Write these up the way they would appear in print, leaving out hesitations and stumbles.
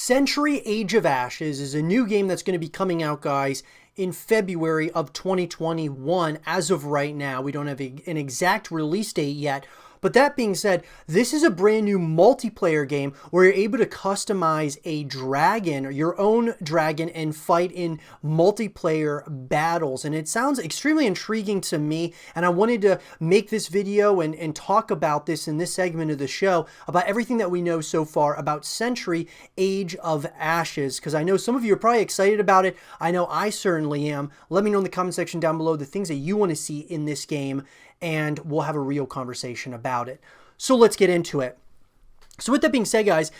Century Age of Ashes is a new game that's going to be coming out, guys, in February of 2021. As of right now, we don't have an exact release date yet. But that being said, this is a brand new multiplayer game where you're able to customize a dragon, or your own dragon, and fight in multiplayer battles. And it sounds extremely intriguing to me. And I wanted to make this video and talk about this in this segment of the show, about everything that we know so far about Century Age of Ashes, because I know some of you are probably excited about it. I know I certainly am. Let me know in the comment section down below the things that you want to see in this game, and we'll have a real conversation about it. So let's get into it. So with that being said, guys,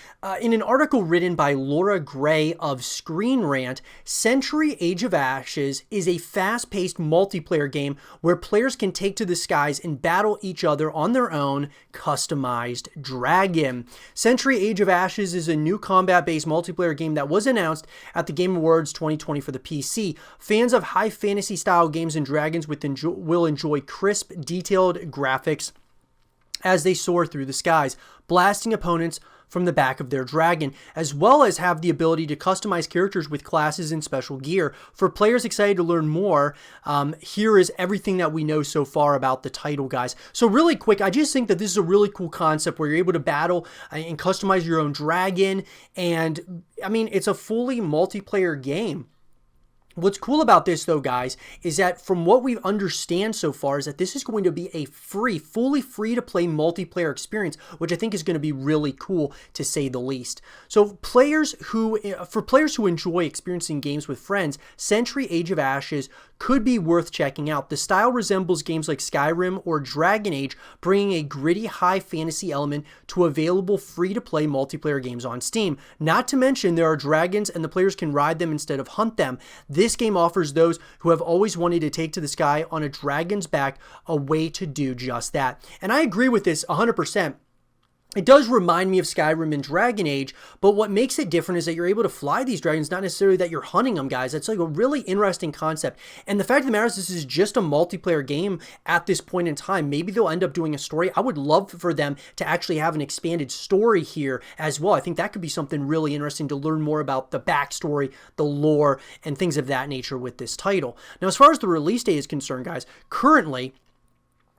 in an article written by Laura Gray of Screen Rant, Century Age of Ashes is a fast-paced multiplayer game where players can take to the skies and battle each other on their own customized dragon. Century Age of Ashes is a new combat-based multiplayer game that was announced at the Game Awards 2020 for the PC. Fans of high fantasy-style games and dragons will enjoy crisp, detailed graphics as they soar through the skies, blasting opponents from the back of their dragon, as well as have the ability to customize characters with classes and special gear. For players excited to learn more, here is everything that we know so far about the title, guys. So really quick, I just think that this is a really cool concept where you're able to battle and customize your own dragon, and I mean, it's a fully multiplayer game. What's cool about this, though, guys, is that from what we understand so far is that this is going to be a fully free-to-play multiplayer experience, which I think is going to be really cool, to say the least. So for players who enjoy experiencing games with friends, Century Age of Ashes could be worth checking out. The style resembles games like Skyrim or Dragon Age, bringing a gritty high fantasy element to available free-to-play multiplayer games on Steam. Not to mention, there are dragons and the players can ride them instead of hunt them. This game offers those who have always wanted to take to the sky on a dragon's back a way to do just that. And I agree with this 100%. It does remind me of Skyrim and Dragon Age, but what makes it different is that you're able to fly these dragons, not necessarily that you're hunting them, guys. That's like a really interesting concept. And the fact of the matter is, this is just a multiplayer game at this point in time. Maybe they'll end up doing a story. I would love for them to actually have an expanded story here as well. I think that could be something really interesting to learn more about the backstory, the lore, and things of that nature with this title. Now, as far as the release date is concerned, guys, currently,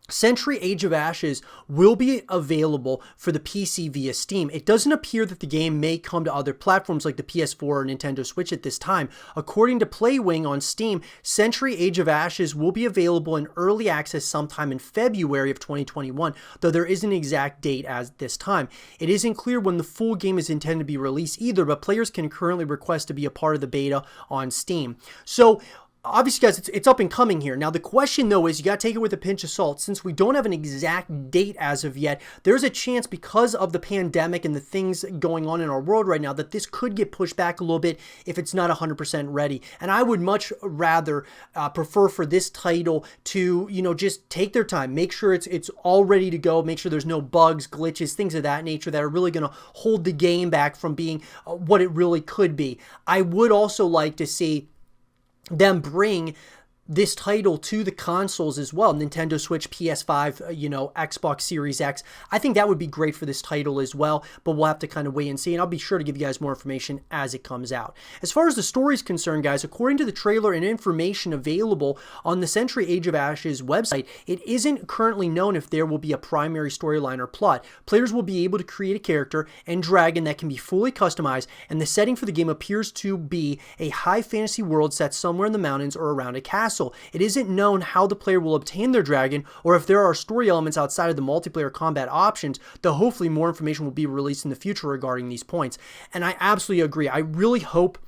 Century Age of Ashes will be available for the PC via Steam. It doesn't appear that the game may come to other platforms like the PS4 or Nintendo Switch at this time. According to Playwing on Steam, Century Age of Ashes will be available in early access sometime in February of 2021, though there isn't an exact date at this time. It isn't clear when the full game is intended to be released either, but players can currently request to be a part of the beta on Steam. So, obviously, guys, it's up and coming here. Now, the question, though, is you got to take it with a pinch of salt. Since we don't have an exact date as of yet, there's a chance, because of the pandemic and the things going on in our world right now, that this could get pushed back a little bit if it's not 100% ready. And I would much rather prefer for this title to, just take their time, make sure it's all ready to go, make sure there's no bugs, glitches, things of that nature that are really going to hold the game back from being what it really could be. I would also like to see them bring this title to the consoles as well. Nintendo Switch, PS5, Xbox Series X. I think that would be great for this title as well, but we'll have to kind of wait and see, and I'll be sure to give you guys more information as it comes out. As far as the story is concerned, guys, according to the trailer and information available on the Century Age of Ashes website, it isn't currently known if there will be a primary storyline or plot. Players will be able to create a character and dragon that can be fully customized, and the setting for the game appears to be a high fantasy world set somewhere in the mountains or around a castle. It isn't known how the player will obtain their dragon, or if there are story elements outside of the multiplayer combat options, though hopefully more information will be released in the future regarding these points. And I absolutely agree. I really hope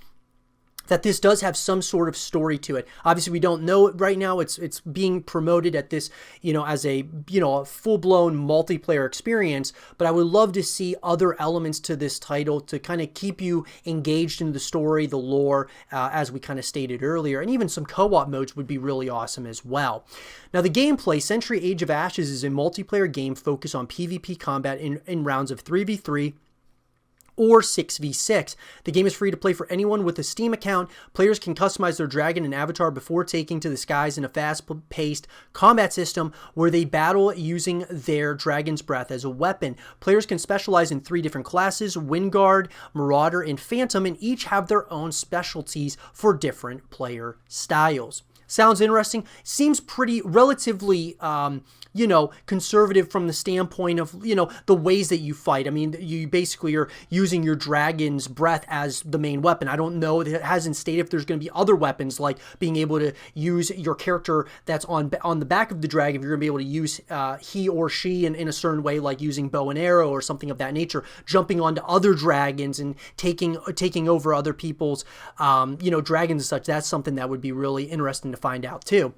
that this does have some sort of story to it. Obviously, we don't know it right now. It's being promoted at this, as a, a full-blown multiplayer experience, but I would love to see other elements to this title to kind of keep you engaged in the story, the lore, as we kind of stated earlier, and even some co-op modes would be really awesome as well. Now, the gameplay, Century Age of Ashes is a multiplayer game focused on PvP combat in rounds of 3v3, or 6v6. The game is free to play for anyone with a Steam account. Players can customize their dragon and avatar before taking to the skies in a fast-paced combat system where they battle using their dragon's breath as a weapon. Players can specialize in 3 different classes: Windguard, Marauder, and Phantom, and each have their own specialties for different player styles. Sounds interesting. Seems pretty relatively, conservative from the standpoint of, the ways that you fight. I mean, you basically are using your dragon's breath as the main weapon. I don't know. It hasn't stated if there's going to be other weapons, like being able to use your character that's on the back of the dragon. If you're going to be able to use he or she in a certain way, like using bow and arrow or something of that nature, jumping onto other dragons and taking over other people's, dragons and such. That's something that would be really interesting to find out too.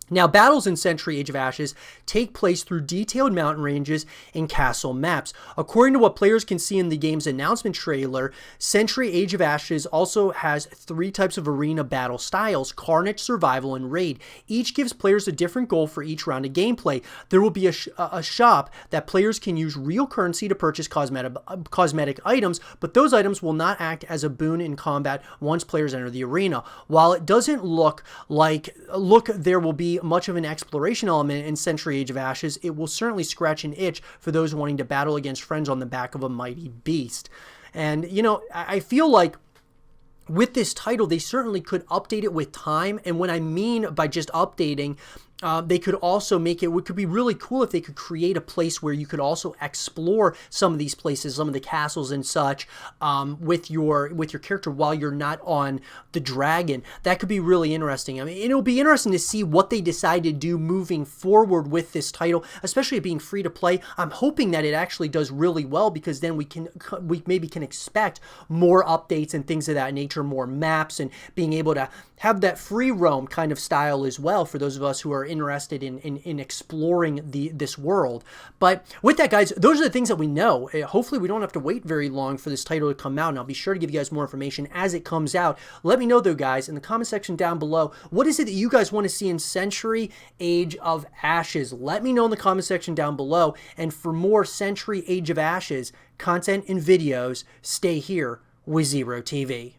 Now, battles in Century Age of Ashes take place through detailed mountain ranges and castle maps. According to what players can see in the game's announcement trailer, Century Age of Ashes also has 3 types of arena battle styles: Carnage, Survival, and Raid. Each gives players a different goal for each round of gameplay. There will be a shop that players can use real currency to purchase cosmetic items, but those items will not act as a boon in combat once players enter the arena. While it doesn't look there will be much of an exploration element in Century Age of Ashes, it will certainly scratch an itch for those wanting to battle against friends on the back of a mighty beast. And, I feel like with this title, they certainly could update it with time. And what I mean by just updating, they could also make it, what could be really cool if they could create a place where you could also explore some of these places, some of the castles and such, with your character while you're not on the dragon. That could be really interesting. I mean, it'll be interesting to see what they decide to do moving forward with this title, especially it being free to play. I'm hoping that it actually does really well, because then we maybe can expect more updates and things of that nature, more maps, and being able to have that free roam kind of style as well for those of us who are interested in exploring this world. But with that, guys, those are the things that we know. Hopefully we don't have to wait very long for this title to come out, and I'll be sure to give you guys more information as it comes out. Let me know though, guys, in the comment section down below, what is it that you guys want to see in Century Age of Ashes? Let me know in the comment section down below. And for more Century Age of Ashes content and videos, stay here with Zero TV.